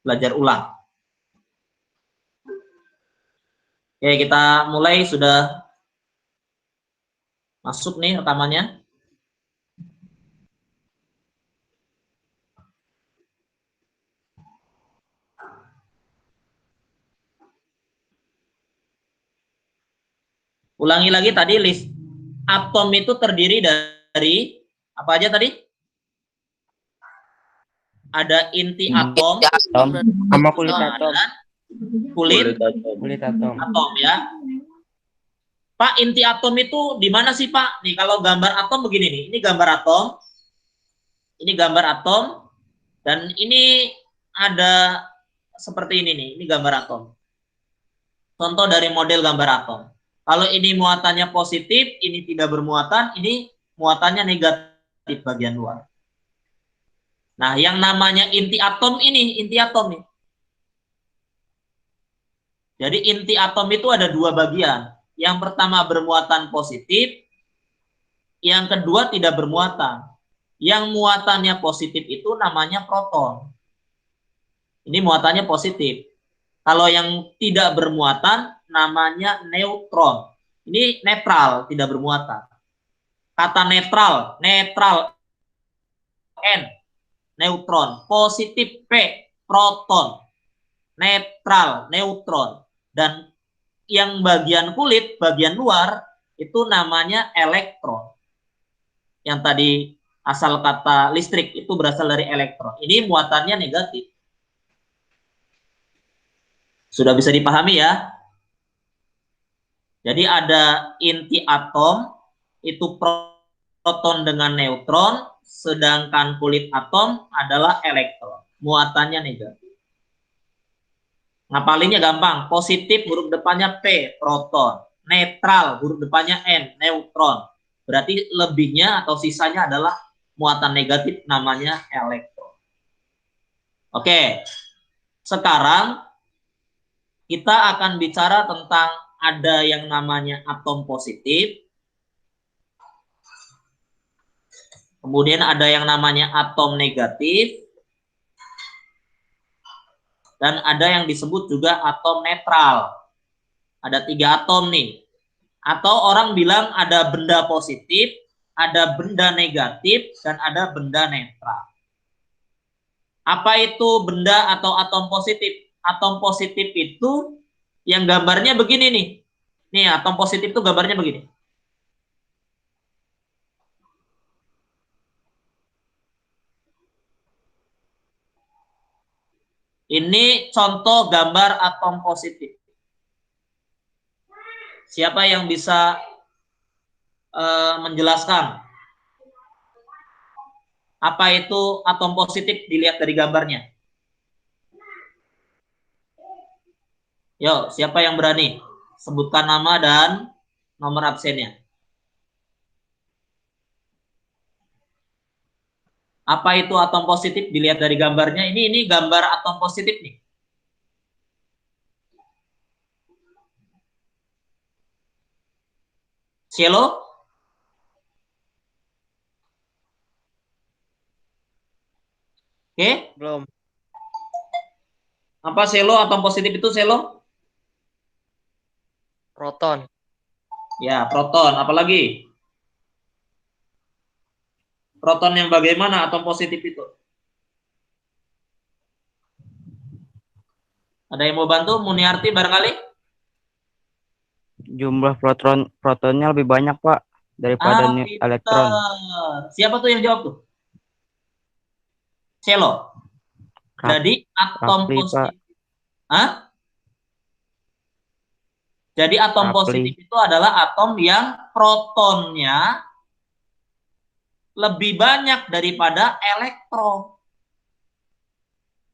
belajar ulang. Oke, kita mulai, sudah masuk nih rekamannya. Ulangi lagi tadi, list atom itu terdiri dari apa aja tadi? Ada inti atom, sama kulit atom. dan kulit atom ya. Pak, inti atom itu di mana sih Pak? Nih kalau gambar atom begini nih, ini gambar atom, ini gambar atom, dan ini ada seperti ini nih, ini gambar atom. Contoh dari model gambar atom. Kalau ini muatannya positif, ini tidak bermuatan, ini muatannya negatif bagian luar. Nah, yang namanya inti atom ini, inti atom nih. Jadi inti atom itu ada dua bagian. Yang pertama bermuatan positif, yang kedua tidak bermuatan. Yang muatannya positif itu namanya proton. Ini muatannya positif. Kalau yang tidak bermuatan namanya neutron. Ini netral, tidak bermuatan. Kata netral, netral N, neutron. Positif P, proton. Netral, neutron. Dan yang bagian kulit, bagian luar, itu namanya elektron. Yang tadi asal kata listrik itu berasal dari elektron. Ini muatannya negatif. Sudah bisa dipahami ya? Jadi ada inti atom, itu proton dengan neutron, sedangkan kulit atom adalah elektron. Muatannya negatif. Ngapalinnya gampang. Positif huruf depannya P, proton. Netral huruf depannya N, neutron. Berarti lebihnya atau sisanya adalah muatan negatif, namanya elektron. Oke. Sekarang kita akan bicara tentang ada yang namanya atom positif. Kemudian ada yang namanya atom negatif. Dan ada yang disebut juga atom netral. Ada 3 atom nih. Atau orang bilang ada benda positif, ada benda negatif, dan ada benda netral. Apa itu benda atau atom positif? Atom positif itu yang gambarnya begini nih. Nih, atom positif itu gambarnya begini. Ini contoh gambar atom positif. Siapa yang bisa menjelaskan apa itu atom positif dilihat dari gambarnya? Yo, siapa yang berani? Sebutkan nama dan nomor absennya. Apa itu atom positif dilihat dari gambarnya? Ini gambar atom positif nih. Cielo? Oke? Belum. Apa selo atom positif itu selo? Proton. Ya, proton. Apalagi? Proton yang bagaimana atom positif itu? Ada yang mau bantu? Muniarti barangkali? Jumlah protonnya lebih banyak, Pak, daripada elektron. Siapa tuh yang jawab tuh? Celo. Jadi atom positif. Hah? Jadi atom positif itu adalah atom yang protonnya lebih banyak daripada elektron.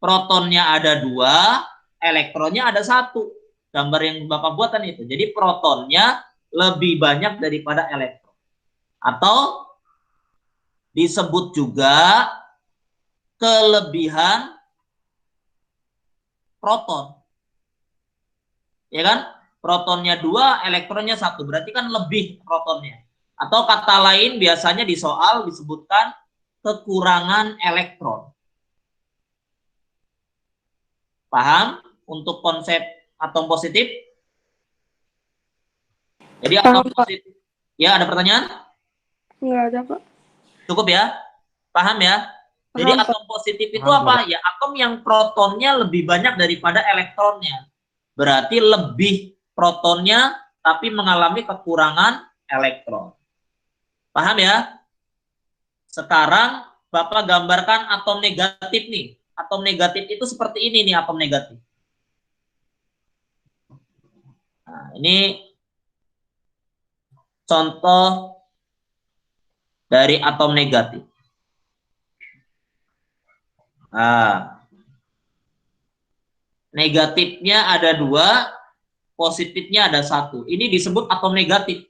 Protonnya ada 2, elektronnya ada 1. Gambar yang Bapak buatan itu. Jadi protonnya lebih banyak daripada elektron. Atau disebut juga kelebihan proton. Ya kan? Protonnya 2, elektronnya 1. Berarti kan lebih protonnya. Atau kata lain biasanya di soal disebutkan kekurangan elektron. Paham untuk konsep atom positif? Jadi Paham, atom Pak. positif. Ya, ada pertanyaan? Nggak ada, Pak. Cukup ya? Paham ya? Jadi Paham, Pak. atom positif itu Paham, apa? Ya, atom yang protonnya lebih banyak daripada elektronnya. Berarti lebih protonnya tapi mengalami kekurangan elektron. Paham ya? Sekarang Bapak gambarkan atom negatif nih. Atom negatif itu seperti ini nih atom negatif. Nah, ini contoh dari atom negatif. Nah, negatifnya ada 2, positifnya ada 1. Ini disebut atom negatif.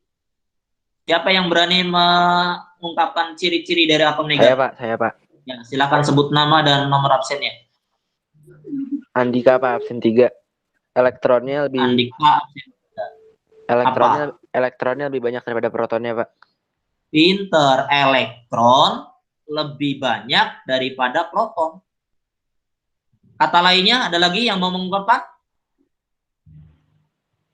Siapa yang berani mengungkapkan ciri-ciri dari atom negatif? Saya Pak. Ya, silakan sebut nama dan nomor absennya. Andika Pak, absen 3. Elektronnya lebih Andika. elektronnya lebih banyak daripada protonnya, Pak. Pinter, elektron lebih banyak daripada proton. Kata lainnya ada lagi yang mau mengungkapkan?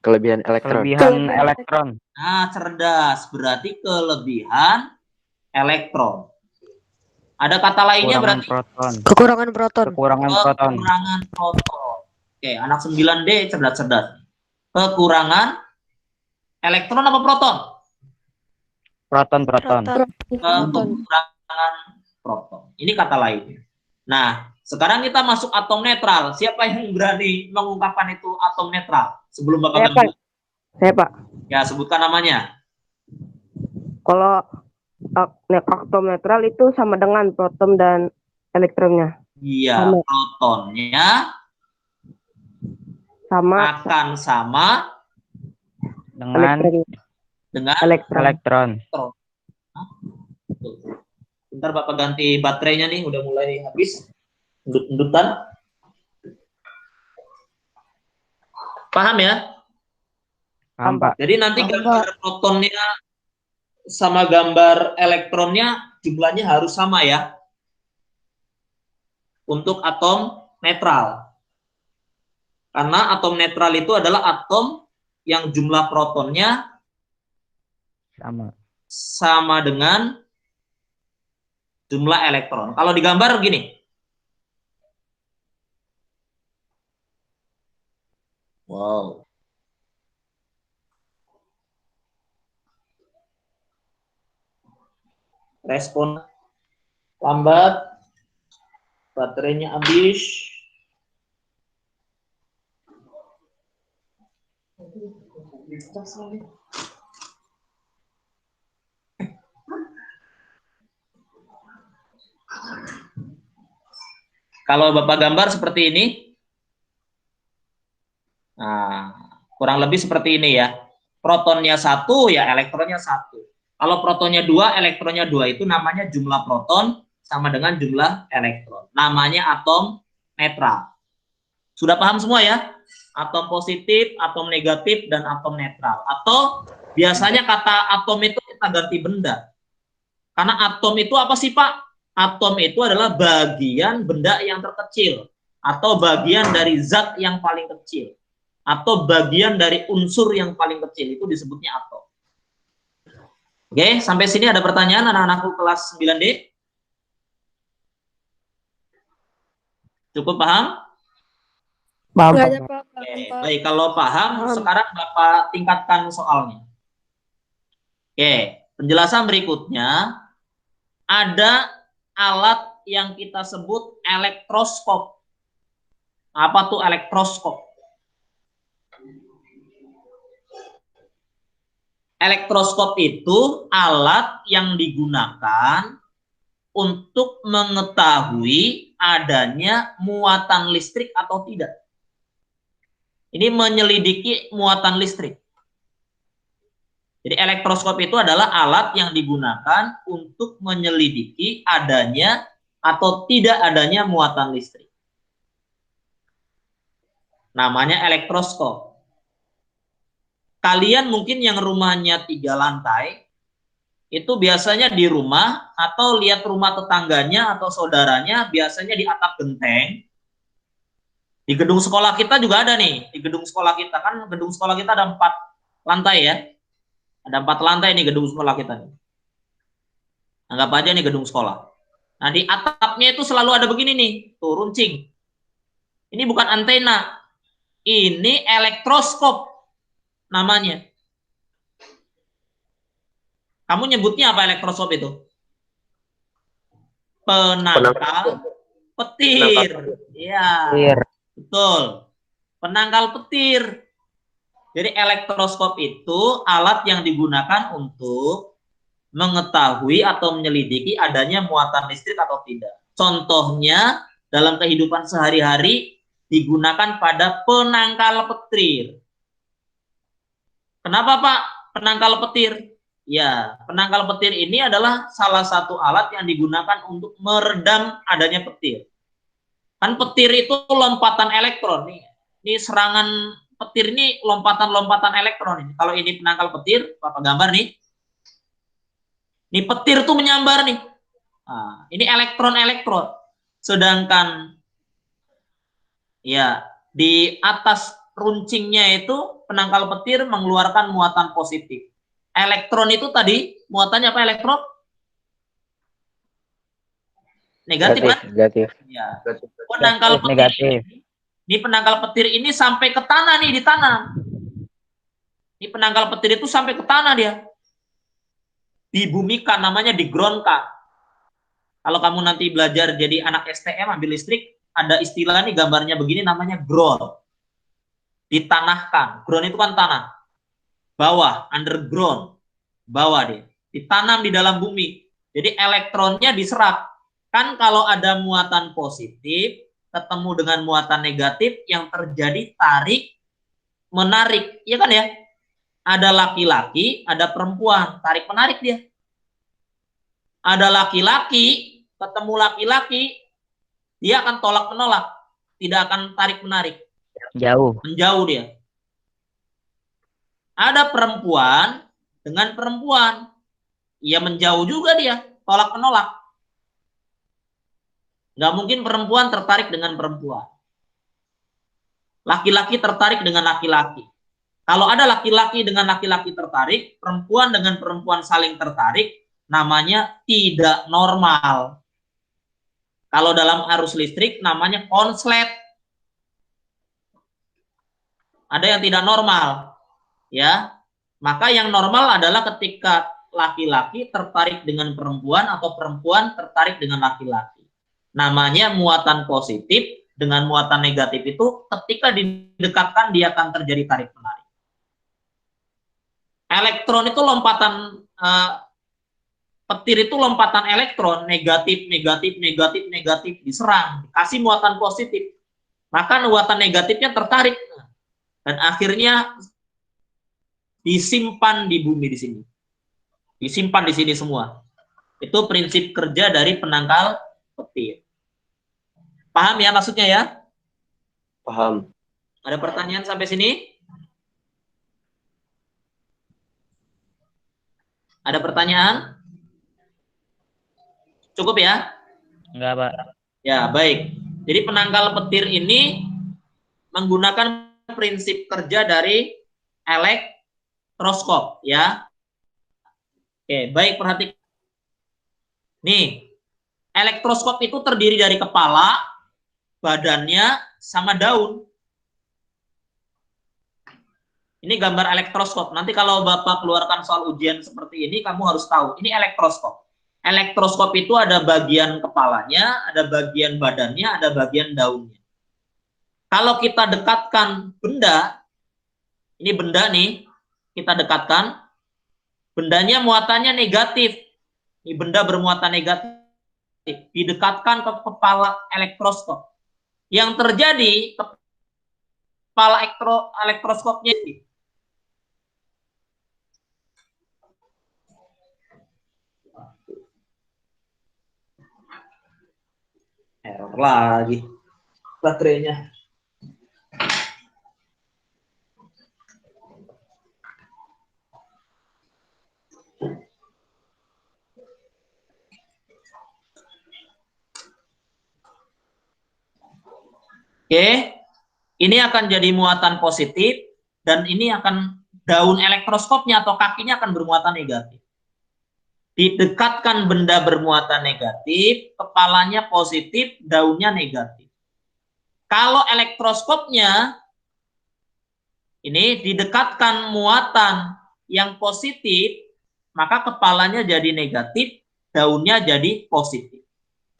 Kelebihan elektron. Kelebihan elektron. Nah, cerdas. Berarti kelebihan elektron. Ada kata lainnya Kekurangan berarti proton. Kekurangan proton. Kekurangan proton. kekurangan proton. Oke, anak 9D cerdas-cerdas. Kekurangan elektron apa proton? Proton. Proton. Kekurangan proton. Ini kata lainnya. Nah, sekarang kita masuk atom netral. Siapa yang berani mengungkapkan itu atom netral? Sebelum Bapak Saya, Pak. ganti. Saya, Pak. Ya, sebutkan namanya. Kalau atom netral itu sama dengan proton dan elektronnya. Iya, Sama. protonnya Sama akan sama Dengan dengan elektron. elektron. Bentar Bapak ganti baterainya nih, udah mulai habis. Endut-endutan. Paham ya? Paham, Pak. Jadi nanti Paham, gambar protonnya sama gambar elektronnya jumlahnya harus sama ya. Untuk atom netral. Karena atom netral itu adalah atom yang jumlah protonnya sama dengan jumlah elektron. Kalau digambar begini. Wow. Respon lambat. Baterainya habis. Kalau Bapak gambar seperti ini, nah, kurang lebih seperti ini ya. Protonnya 1, ya elektronnya 1. Kalau protonnya 2, elektronnya 2, itu namanya jumlah proton sama dengan jumlah elektron. Namanya atom netral. Sudah paham semua ya? Atom positif, atom negatif, dan atom netral. Atau biasanya kata atom itu kita ganti benda. Karena atom itu apa sih Pak? Atom itu adalah bagian benda yang terkecil. Atau bagian dari zat yang paling kecil. Atau bagian dari unsur yang paling kecil. Itu disebutnya atom. Oke, sampai sini ada pertanyaan anak-anakku kelas 9D? Cukup paham? Nggak ada, Pak. Oke, baik, kalau paham, sekarang Bapak tingkatkan soalnya. Oke, penjelasan berikutnya, ada alat yang kita sebut elektroskop. Apa tuh elektroskop? Elektroskop itu alat yang digunakan untuk mengetahui adanya muatan listrik atau tidak. Ini menyelidiki muatan listrik. Jadi elektroskop itu adalah alat yang digunakan untuk menyelidiki adanya atau tidak adanya muatan listrik. Namanya elektroskop. Kalian mungkin yang rumahnya 3 lantai, itu biasanya di rumah atau lihat rumah tetangganya atau saudaranya biasanya di atap genteng. Di gedung sekolah kita juga ada nih. Di gedung sekolah kita kan gedung sekolah kita ada 4 lantai ya. Ada 4 lantai nih gedung sekolah kita nih. Anggap aja nih gedung sekolah. Nah, di atapnya itu selalu ada begini nih, tuh runcing. Ini bukan antena. Ini elektroskop namanya. Kamu nyebutnya apa elektroskop itu? Penangkal petir. Iya. Petir. Betul. Penangkal petir. Jadi elektroskop itu alat yang digunakan untuk mengetahui atau menyelidiki adanya muatan listrik atau tidak. Contohnya dalam kehidupan sehari-hari digunakan pada penangkal petir. Kenapa Pak penangkal petir? Ya, penangkal petir ini adalah salah satu alat yang digunakan untuk meredam adanya petir. Kan petir itu lompatan elektron nih. Ini serangan petir ini lompatan-lompatan elektron ini. Kalau ini penangkal petir, Bapak gambar nih. Ini petir tuh menyambar nih. Nah, ini elektron-elektron. Sedangkan ya di atas runcingnya itu penangkal petir mengeluarkan muatan positif. Elektron itu tadi muatannya apa elektron? Negatif kan? Negatif. Ya. Penangkal petir Negatif. ini penangkal petir ini sampai ke tanah nih ditanam. Ini penangkal petir itu sampai ke tanah dia. Dibumikan namanya digroundkan. Kalau kamu nanti belajar jadi anak STM ambil listrik, ada istilah nih gambarnya begini namanya ground. Ditanahkan. Ground itu kan tanah. Bawah, underground. Bawah dia. Ditanam di dalam bumi. Jadi elektronnya diserap. Kan kalau ada muatan positif ketemu dengan muatan negatif yang terjadi tarik menarik, iya kan ya? Ada laki-laki, ada perempuan, tarik menarik dia. Ada laki-laki, ketemu laki-laki, dia akan tolak menolak, tidak akan tarik menarik. Jauh. Menjauh dia. Ada perempuan dengan perempuan, ia menjauh juga dia, tolak menolak. Nggak mungkin perempuan tertarik dengan perempuan. Laki-laki tertarik dengan laki-laki. Kalau ada laki-laki dengan laki-laki tertarik, perempuan dengan perempuan saling tertarik, namanya tidak normal. Kalau dalam arus listrik namanya konslet. Ada yang tidak normal. Ya. Maka yang normal adalah ketika laki-laki tertarik dengan perempuan atau perempuan tertarik dengan laki-laki. Namanya muatan positif dengan muatan negatif itu ketika didekatkan dia akan terjadi tarik menarik. Elektron itu lompatan petir itu lompatan elektron negatif, negatif, negatif, negatif diserang, dikasih muatan positif. Maka muatan negatifnya tertarik dan akhirnya disimpan di bumi di sini. Disimpan di sini semua. Itu prinsip kerja dari penangkal petir. Paham ya maksudnya ya? Paham. Ada pertanyaan sampai sini? Ada pertanyaan? Cukup ya? Enggak, Pak. Ya, baik. Jadi penangkal petir ini menggunakan prinsip kerja dari elektroskop ya. Oke, baik perhatikan. Nih, elektroskop itu terdiri dari kepala, badannya, sama daun. Ini gambar elektroskop. Nanti kalau Bapak keluarkan soal ujian seperti ini, kamu harus tahu. Ini elektroskop. Elektroskop itu ada bagian kepalanya, ada bagian badannya, ada bagian daunnya. Kalau kita dekatkan benda, ini benda nih, kita dekatkan, bendanya muatannya negatif. Ini benda bermuatan negatif. Didekatkan ke kepala elektroskop. Yang terjadi, kepala elektroskopnya ini. Error lagi baterainya. Oke, Ini akan jadi muatan positif, dan ini akan daun elektroskopnya atau kakinya akan bermuatan negatif. Didekatkan benda bermuatan negatif, kepalanya positif, daunnya negatif. Kalau elektroskopnya ini didekatkan muatan yang positif, maka kepalanya jadi negatif, daunnya jadi positif.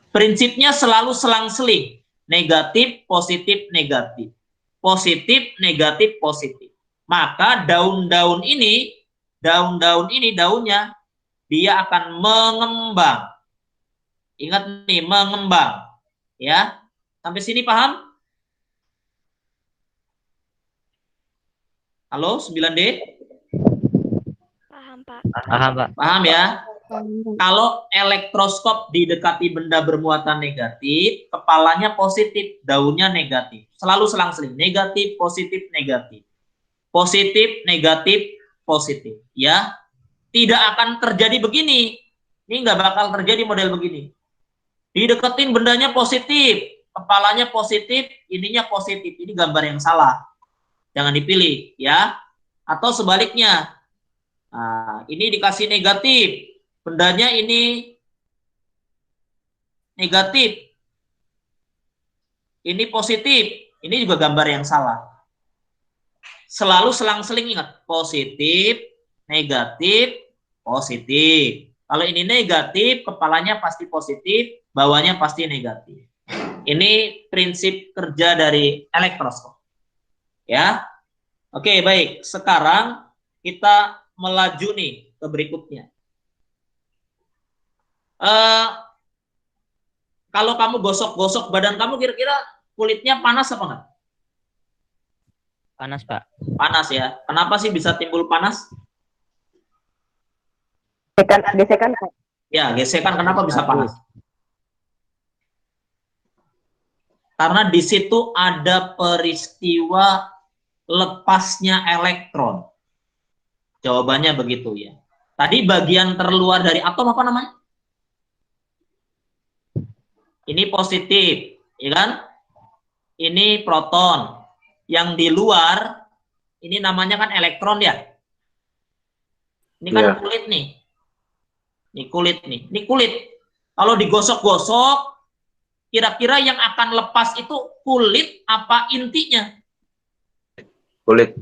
Prinsipnya selalu selang-seling, negatif, positif, negatif. Positif, negatif, positif. Maka daun-daun ini daunnya dia akan mengembang. Ingat nih, mengembang. Ya. Sampai sini paham? Halo, 9D? Paham, Pak. Paham, Pak. Paham ya? Paham. Kalau elektroskop didekati benda bermuatan negatif, kepalanya positif, daunnya negatif. Selalu selang-seling, negatif, positif, negatif. Positif, negatif, positif. Ya, tidak akan terjadi begini. Ini nggak bakal terjadi model begini. Dideketin bendanya positif, kepalanya positif, ininya positif. Ini gambar yang salah. Jangan dipilih, ya. Atau sebaliknya. Nah, ini dikasih negatif, bendanya ini negatif, ini positif, ini juga gambar yang salah. Selalu selang-seling, ingat, positif, negatif, positif. Kalau ini negatif, kepalanya pasti positif, bawahnya pasti negatif. Ini prinsip kerja dari elektroskop. Ya. Oke, baik. Sekarang kita melaju nih ke berikutnya. Kalau kamu gosok-gosok badan kamu, kira-kira kulitnya panas apa enggak? Panas, Pak. Panas ya. Kenapa sih bisa timbul panas? Gesekan, Pak. Ya, gesekan. Kenapa bisa panas? Karena di situ ada peristiwa lepasnya elektron. Jawabannya begitu ya. Tadi bagian terluar dari atom apa namanya? Ini positif, ya kan? Ini proton. Yang di luar, ini namanya kan elektron ya. Ini kan kulit nih. Ini kulit nih. Ini kulit. Kalau digosok-gosok, kira-kira yang akan lepas itu kulit apa intinya? Kulit.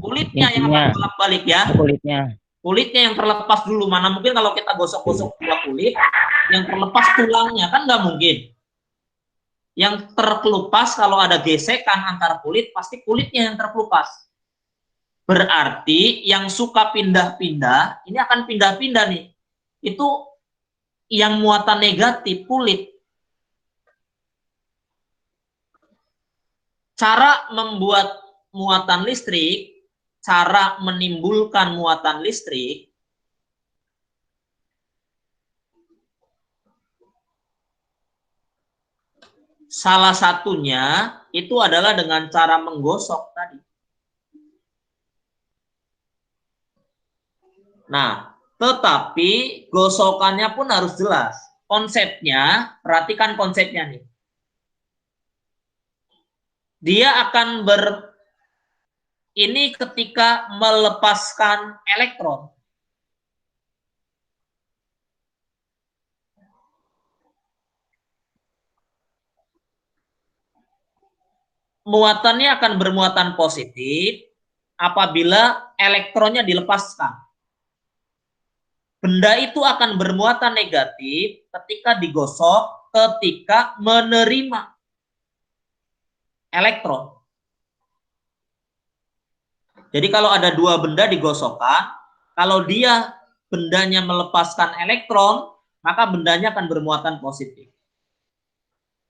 Kulitnya yang akan bolak-balik ya. Kulitnya yang terlepas dulu. Mana mungkin kalau kita gosok-gosok kulit, yang terlepas tulangnya, kan nggak mungkin. Yang terkelupas kalau ada gesekan antar kulit, pasti kulitnya yang terkelupas. Berarti yang suka pindah-pindah, ini akan pindah-pindah nih. Itu yang muatan negatif, kulit. Cara membuat muatan listrik, cara menimbulkan muatan listrik, salah satunya itu adalah dengan cara menggosok tadi. Nah, tetapi gosokannya pun harus jelas. Konsepnya, perhatikan konsepnya nih. Dia akan ini ketika melepaskan elektron. Muatannya akan bermuatan positif apabila elektronnya dilepaskan. Benda itu akan bermuatan negatif ketika digosok, ketika menerima elektron. Jadi kalau ada dua benda digosokkan, kalau dia bendanya melepaskan elektron, maka bendanya akan bermuatan positif.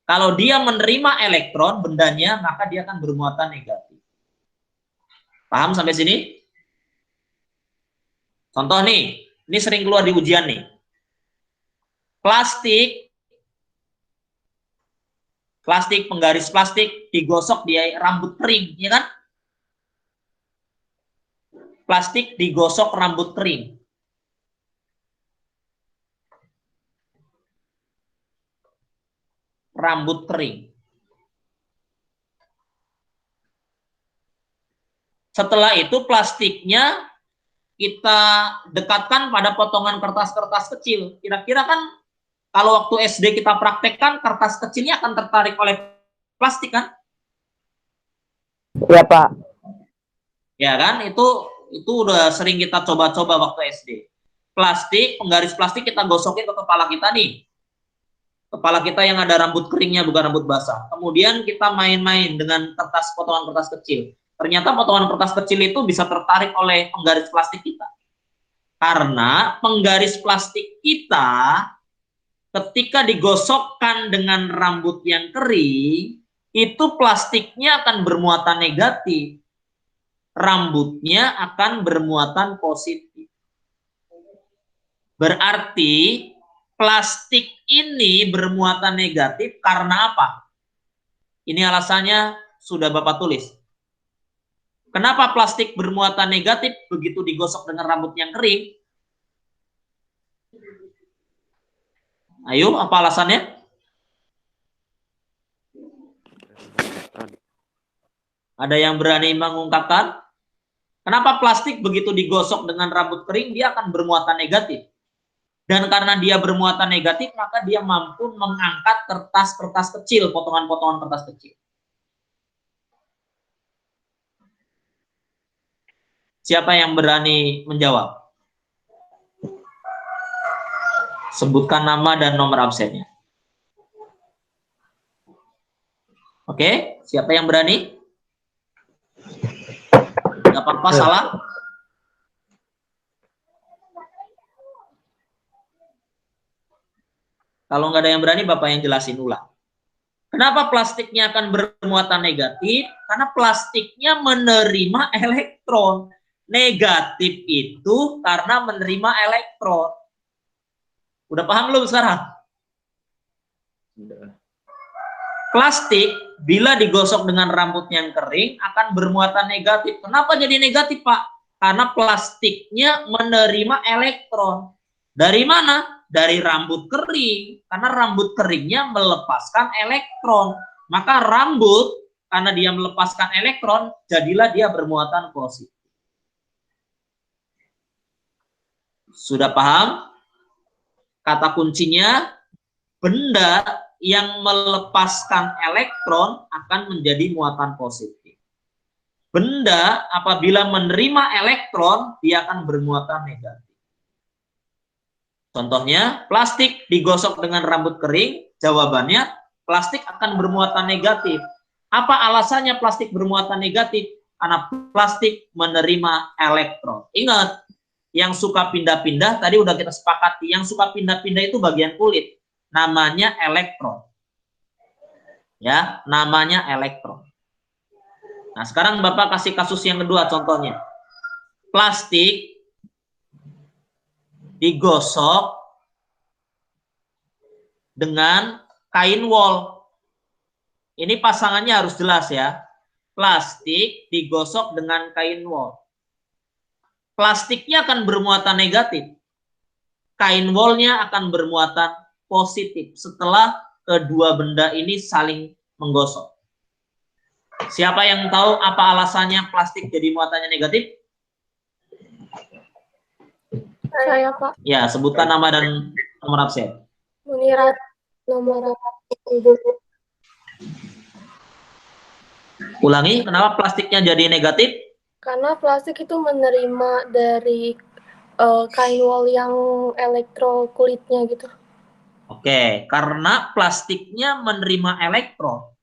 Kalau dia menerima elektron, bendanya, maka dia akan bermuatan negatif. Paham sampai sini? Contoh nih, ini sering keluar di ujian nih. Plastik, penggaris plastik digosok di rambut kering, ya kan? Plastik digosok rambut kering. Rambut kering. Setelah itu plastiknya kita dekatkan pada potongan kertas-kertas kecil. Kira-kira kan kalau waktu SD kita praktekkan, kertas kecilnya akan tertarik oleh plastik kan? Iya, Pak. Ya kan? Itu udah sering kita coba-coba waktu SD. Plastik, penggaris plastik kita gosokin ke kepala kita nih. Kepala kita yang ada rambut keringnya, bukan rambut basah. Kemudian kita main-main dengan potongan kertas kecil. Ternyata potongan kertas kecil itu bisa tertarik oleh penggaris plastik kita. Karena penggaris plastik kita ketika digosokkan dengan rambut yang kering, itu plastiknya akan bermuatan negatif. Rambutnya akan bermuatan positif. Berarti plastik ini bermuatan negatif karena apa? Ini alasannya sudah Bapak tulis. Kenapa plastik bermuatan negatif begitu digosok dengan rambut yang kering? Ayo, apa alasannya? Ada yang berani mengungkapkan? Kenapa plastik begitu digosok dengan rambut kering dia akan bermuatan negatif? Dan karena dia bermuatan negatif, maka dia mampu mengangkat kertas-kertas kecil, potongan-potongan kertas kecil. Siapa yang berani menjawab? Sebutkan nama dan nomor absennya. Oke, siapa yang berani? Gak apa-apa, salah. Kalau nggak ada yang berani, Bapak yang jelasin ulang. Kenapa plastiknya akan bermuatan negatif? Karena plastiknya menerima elektron. Negatif itu karena menerima elektron. Udah paham belum sekarang? Plastik bila digosok dengan rambut yang kering akan bermuatan negatif. Kenapa jadi negatif, Pak? Karena plastiknya menerima elektron. Dari mana? Dari rambut kering. Karena rambut keringnya melepaskan elektron. Maka rambut, karena dia melepaskan elektron, jadilah dia bermuatan positif. Sudah paham? Kata kuncinya, benda yang melepaskan elektron akan menjadi muatan positif. Benda apabila menerima elektron, dia akan bermuatan negatif. Contohnya, plastik digosok dengan rambut kering, jawabannya plastik akan bermuatan negatif. Apa alasannya plastik bermuatan negatif? Karena plastik menerima elektron. Ingat, yang suka pindah-pindah, tadi udah kita sepakati, yang suka pindah-pindah itu bagian kulit. Namanya elektron. Ya, namanya elektron. Nah, sekarang Bapak kasih kasus yang kedua contohnya. Plastik digosok dengan kain wol. Ini pasangannya harus jelas ya. Plastik digosok dengan kain wol. Plastiknya akan bermuatan negatif. Kain wolnya akan bermuatan positif setelah kedua benda ini saling menggosok. Siapa yang tahu apa alasannya plastik jadi muatannya negatif? Saya, Pak. Ya, sebutkan nama dan nomor absen. Munirat nomor ibu. Ulangi, kenapa plastiknya jadi negatif? Karena plastik itu menerima dari kain wol yang elektro kulitnya gitu. Oke, karena plastiknya menerima elektron.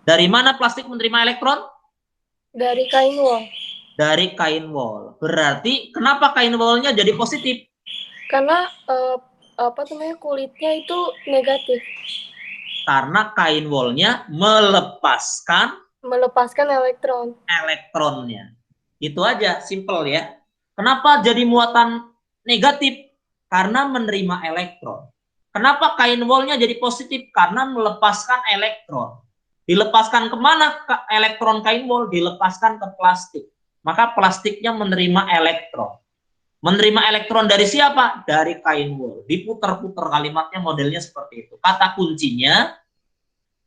Dari mana plastik menerima elektron? Dari kain wol. Dari kain wol. Berarti kenapa kain wolnya jadi positif? Karena kulitnya itu negatif. Karena kain wolnya melepaskan elektronnya. Itu aja, simple ya. Kenapa jadi muatan negatif? Karena menerima elektron. Kenapa kain wolnya jadi positif? Karena melepaskan elektron. Dilepaskan kemana elektron kain wol? Dilepaskan ke plastik. Maka plastiknya menerima elektron. Menerima elektron dari siapa? Dari kain wol. Diputar-putar kalimatnya modelnya seperti itu. Kata kuncinya,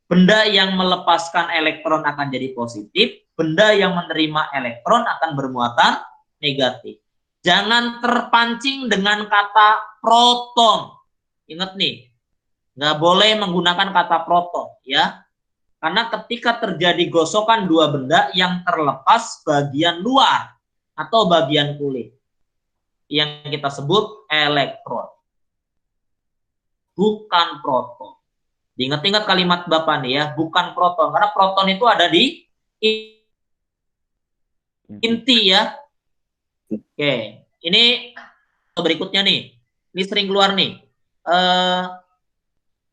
benda yang melepaskan elektron akan jadi positif, benda yang menerima elektron akan bermuatan negatif. Jangan terpancing dengan kata proton. Ingat nih, nggak boleh menggunakan kata proton, ya. Karena ketika terjadi gosokan dua benda yang terlepas bagian luar atau bagian kulit, yang kita sebut elektron, bukan proton. Diingat-ingat kalimat Bapak nih ya, bukan proton. Karena proton itu ada di inti ya. Oke, ini berikutnya nih. Ini sering keluar nih.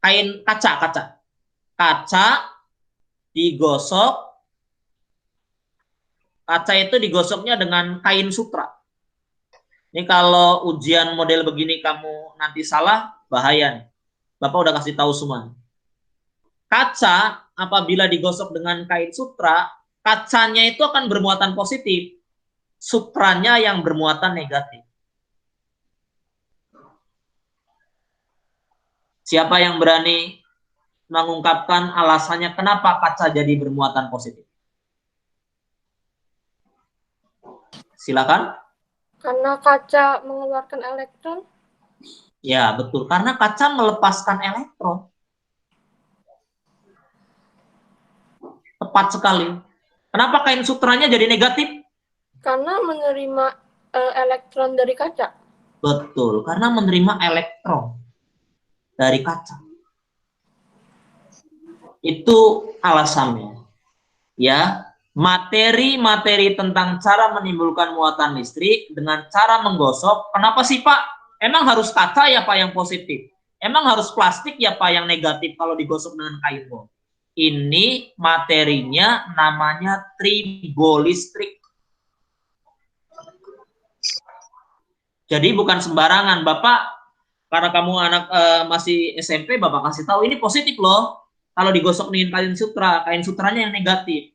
Kain kaca. Kaca digosok. Kaca itu digosoknya dengan kain sutra. Ini kalau ujian model begini kamu nanti salah, bahaya nih. Bapak udah kasih tahu semua. Kaca apabila digosok dengan kain sutra, kacanya itu akan bermuatan positif, sutranya yang bermuatan negatif. Siapa yang berani mengungkapkan alasannya kenapa kaca jadi bermuatan positif? Silakan. Karena kaca mengeluarkan elektron. Ya, betul. Karena kaca melepaskan elektron. Tepat sekali. Kenapa kain sutranya jadi negatif? Karena menerima elektron dari kaca. Betul, karena menerima elektron dari kaca. Itu alasannya. Ya, materi-materi tentang cara menimbulkan muatan listrik dengan cara menggosok. Kenapa sih, Pak? Emang harus kaca ya, Pak, yang positif? Emang harus plastik ya, Pak, yang negatif kalau digosok dengan kain bol? Ini materinya namanya tribolistrik. Jadi bukan sembarangan. Bapak, karena kamu anak masih SMP, Bapak kasih tahu ini positif loh. Kalau digosok dengan kain sutranya yang negatif.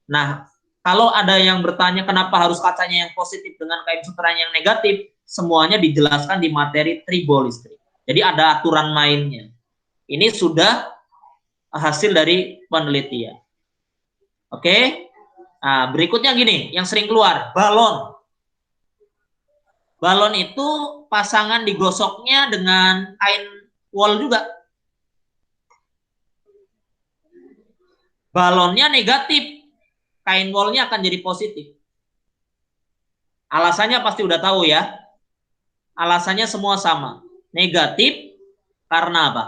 Nah, kalau ada yang bertanya kenapa harus kacanya yang positif dengan kain sutranya yang negatif, semuanya dijelaskan di materi tribolistrik. Jadi ada aturan mainnya. Ini sudah hasil dari penelitian. Oke? Nah, berikutnya gini, yang sering keluar, balon. Balon itu pasangan digosoknya dengan kain wol juga. Balonnya negatif, kain wolnya akan jadi positif. Alasannya pasti udah tahu ya. Alasannya semua sama. Negatif karena apa?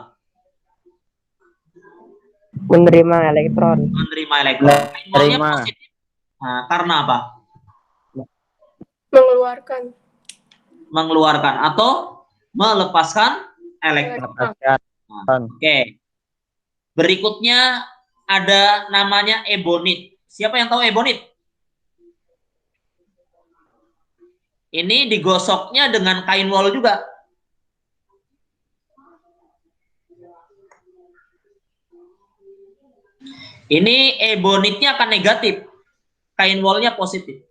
Menerima elektron. Menerima elektron. Kain wolnya Menerima. positif. Nah, karena apa? Mengeluarkan Mengeluarkan atau melepaskan elektron. Lepaskan. Oke. Berikutnya ada namanya ebonit. Siapa yang tahu ebonit? Ini digosoknya dengan kain wol juga. Ini ebonitnya akan negatif. Kain wolnya positif.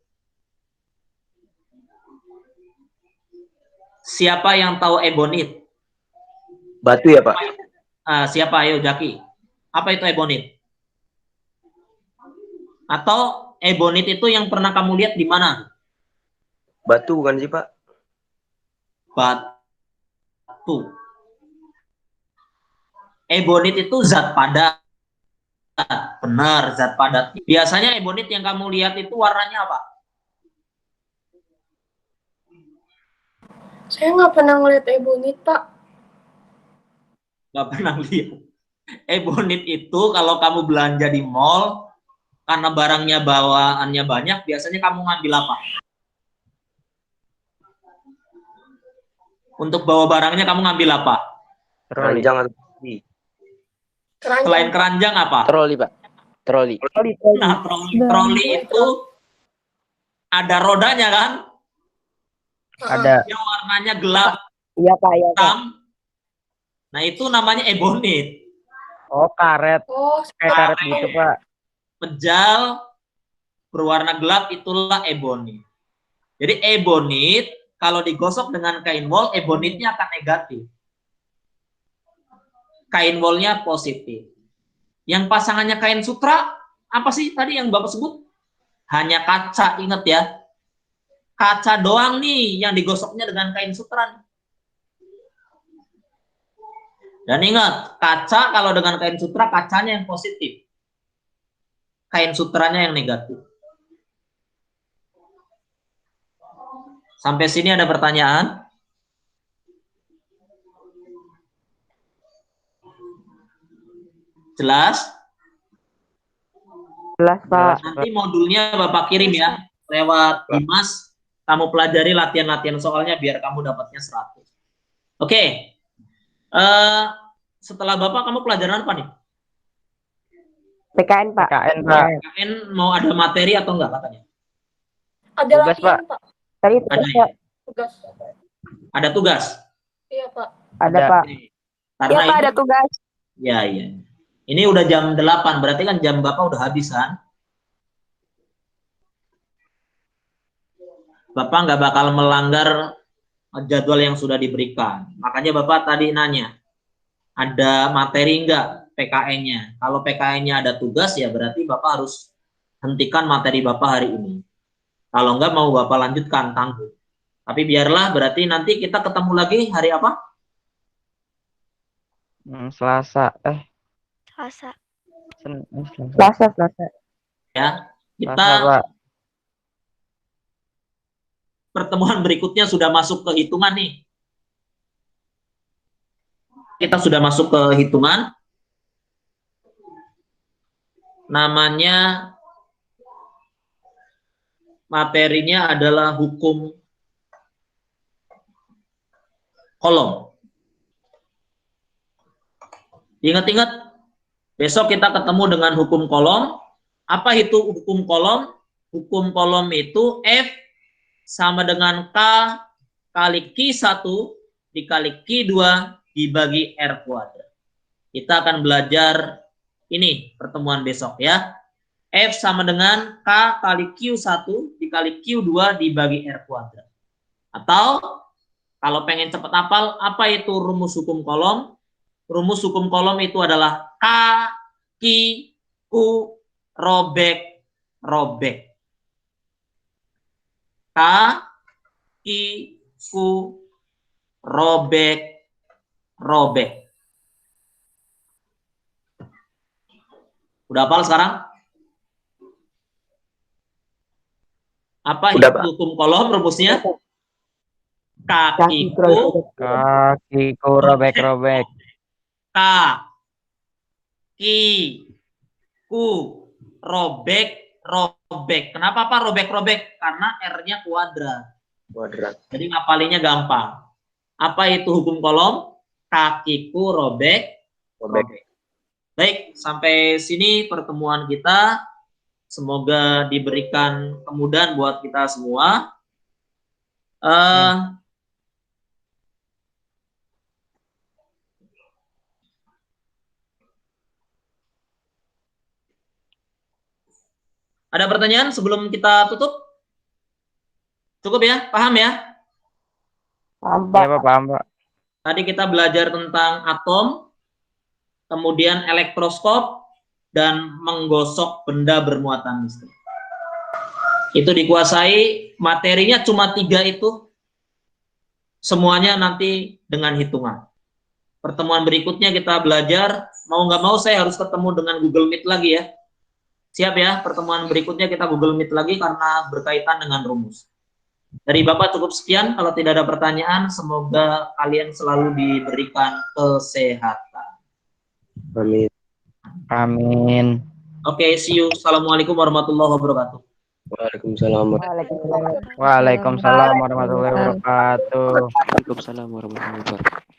Siapa yang tahu ebonit? Batu ya, Pak? Siapa? Ayo, Jaki. Apa itu ebonit? Atau ebonit itu yang pernah kamu lihat di mana? Batu bukan sih, Pak? Batu. Ebonit itu zat padat. Benar, zat padat. Biasanya ebonit yang kamu lihat itu warnanya apa? Saya nggak pernah ngeliat ebonit, Pak. Nggak pernah lihat. Ebonit itu kalau kamu belanja di mall, karena barangnya bawaannya banyak, biasanya kamu ngambil apa? Untuk bawa barangnya kamu ngambil apa? Keranjang atau troli? Keranjang. Selain keranjang apa? Troli, Pak. Troli. Nah, troli itu ada rodanya kan? Ada. Yang warnanya gelap Iya, Pak, iya, Pak. hitam. Nah, itu namanya ebonit. Oh, karet. Oh, Kayak karet gitu, Pak. Pejal berwarna gelap itulah ebonit. Jadi ebonit kalau digosok dengan kain wol, ebonitnya akan negatif. Kain wolnya positif. Yang pasangannya kain sutra, apa sih tadi yang Bapak sebut? hanya kaca, ingat ya. Kaca doang nih yang digosoknya dengan kain sutra. Dan ingat, kaca kalau dengan kain sutra, kacanya yang positif. Kain sutranya yang negatif. Sampai sini ada pertanyaan? Jelas? Jelas, Pak. Nanti modulnya Bapak kirim ya lewat Dimas. Kamu pelajari latihan-latihan soalnya biar kamu dapatnya 100. Oke. Setelah Bapak kamu pelajaran apa nih? PKN, Pak. PKN, Pak. KN mau ada materi atau enggak katanya? Ada Tugas, latihan, Pak. Pak. Tadi Ada tugas, ya? Pak. Tugas. Ada tugas. Iya, Pak. Ada, Ada. Pak. Karena Iya, Pak, ini, ada tugas. ya. Ini udah jam 8, berarti kan jam Bapak udah habis kan? Bapak nggak bakal melanggar jadwal yang sudah diberikan. Makanya Bapak tadi nanya, ada materi nggak PKN-nya? Kalau PKN-nya ada tugas, ya berarti Bapak harus hentikan materi Bapak hari ini. Kalau nggak mau Bapak lanjutkan, tangguh. Tapi biarlah, berarti nanti kita ketemu lagi hari apa? Selasa. Selasa. Selasa. Ya, kita Selasa, Pak. pertemuan berikutnya sudah masuk ke hitungan nih. Kita sudah masuk ke hitungan. Namanya, materinya adalah hukum kolom. Ingat-ingat, besok kita ketemu dengan hukum kolom. Apa itu hukum kolom? Hukum kolom itu F sama dengan K kali Q1 dikali Q2 dibagi R kuadrat. Kita akan belajar ini pertemuan besok ya. F sama dengan K kali Q1 dikali Q2 dibagi R kuadrat. Atau kalau pengen cepat hafal, apa itu rumus hukum kolom? Rumus hukum kolom itu adalah K, Q, Q, robek, robek. K, Q, Q, robek, robek. Udah hafal sekarang? Apa Udah, itu Pak. hukum kolom rumusnya? Kakiku. Kakiku robek-robek. K, Ki, Ku, robek, robek. Kenapa Pak robek-robek? Karena R-nya kuadrat. Kuadrat. Jadi ngapalinnya gampang. Apa itu hukum kolom? Kakiku robek, Robek. robek. Baik, sampai sini pertemuan kita. Semoga diberikan kemudahan buat kita semua. Ada pertanyaan sebelum kita tutup? Cukup ya? Paham ya? Paham, Iya, Pak. Pak, paham, Pak. Tadi kita belajar tentang atom, kemudian elektroskop, dan menggosok benda bermuatan listrik. Itu dikuasai, materinya cuma 3 itu. Semuanya nanti dengan hitungan. Pertemuan berikutnya kita belajar, mau nggak mau saya harus ketemu dengan Google Meet lagi ya. Siap ya, pertemuan berikutnya kita Google Meet lagi karena berkaitan dengan rumus. Dari Bapak cukup sekian, kalau tidak ada pertanyaan, semoga kalian selalu diberikan kesehatan. Amin. Amin. Oke, see you. Assalamualaikum warahmatullahi wabarakatuh. Waalaikumsalam. Waalaikumsalam. Waalaikumsalam warahmatullahi wabarakatuh. Waalaikumsalam warahmatullahi wabarakatuh.